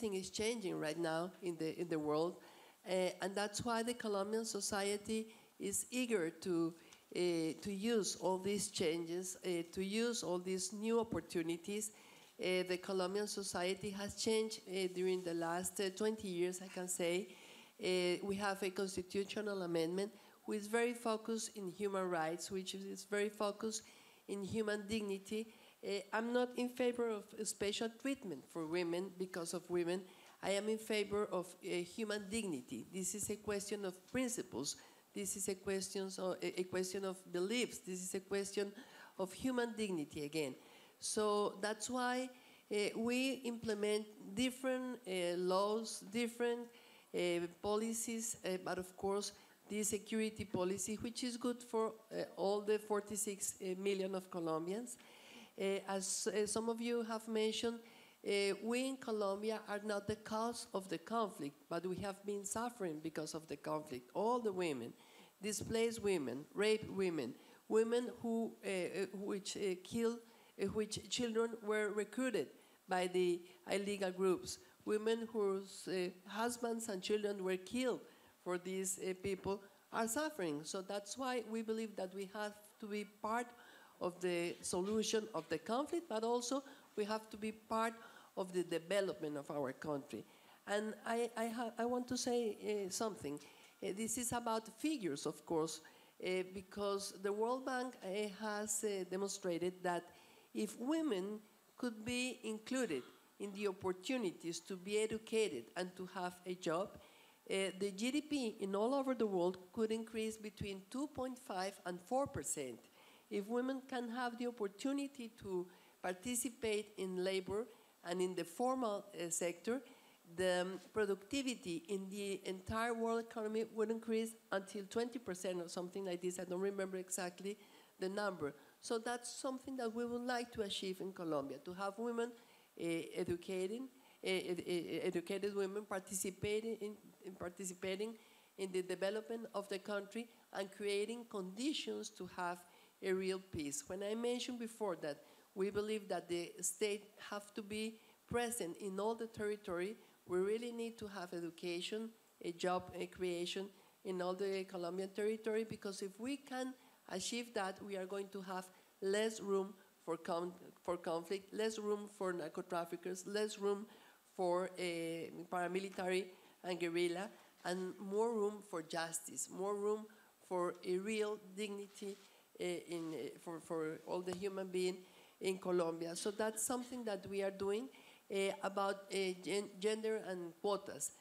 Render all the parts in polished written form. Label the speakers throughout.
Speaker 1: everything is changing right now in the world, and that's why the Colombian society is eager to use all these changes, to use all these new opportunities. The Colombian society has changed during the last 20 years, I can say. We have a constitutional amendment which is very focused in human rights, which is very focused in human dignity. I'm not in favor of special treatment for women because of women. I am in favor of human dignity. This is a question of principles. This is a question of beliefs. This is a question of human dignity again. So that's why we implement different laws, different policies, but of course the security policy, which is good for all the 46 million of Colombians. As some of you have mentioned, we in Colombia are not the cause of the conflict, but we have been suffering because of the conflict. All the women, displaced women, raped women, women who which children were recruited by the illegal groups, women whose husbands and children were killed for these people are suffering. So that's why we believe that we have to be part of the solution of the conflict, but also we have to be part of the development of our country. And I want to say something. This is about figures, of course, because the World Bank has demonstrated that if women could be included in the opportunities to be educated and to have a job, the GDP in all over the world could increase between 2.5 and 4%. If women can have the opportunity to participate in labor and in the formal sector, the productivity in the entire world economy would increase until 20% or something like this. I don't remember exactly the number. So that's something that we would like to achieve in Colombia, to have women educated women participating in the development of the country and creating conditions to have a real peace. When I mentioned before that we believe that the state have to be present in all the territory, we really need to have education, a job creation in all the Colombian territory, because if we can achieve that, we are going to have less room for conflict, less room for narco-traffickers, less room for paramilitary and guerrilla, and more room for justice, more room for a real dignity for all the human beings in Colombia. So that's something that we are doing about gender and quotas.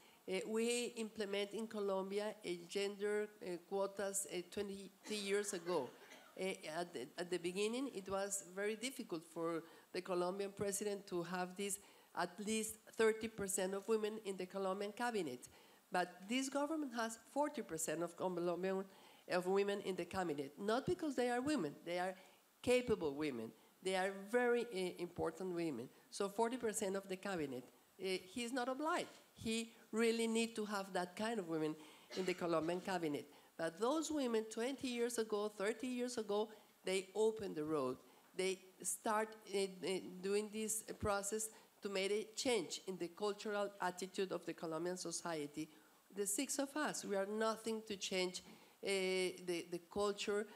Speaker 1: We implement in Colombia gender quotas 23 years ago. At the beginning, it was very difficult for the Colombian president to have this at least 30% of women in the Colombian cabinet. But this government has 40% of women in the cabinet, not because they are women, they are capable women. They are very important women. So 40% of the cabinet, he's not obliged. He really needs to have that kind of women in the Colombian cabinet. But those women 20 years ago, 30 years ago, they opened the road. They start doing this process to make a change in the cultural attitude of the Colombian society. The six of us, we are nothing to change the culture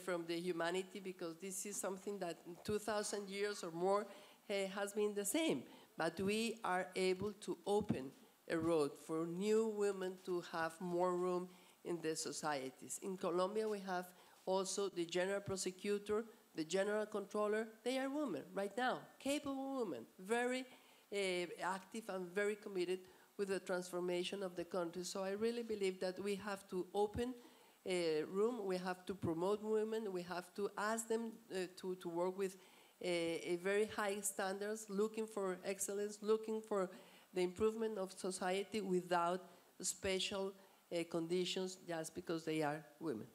Speaker 1: from the humanity, because this is something that in 2,000 years or more has been the same. But we are able to open a road for new women to have more room in the societies. In Colombia, we have also the general prosecutor, the general controller. They are women right now, capable women, very active and very committed with the transformation of the country. So I really believe that we have to open room, we have to promote women, we have to ask them to work with a very high standards, looking for excellence, looking for the improvement of society without special conditions just because they are women.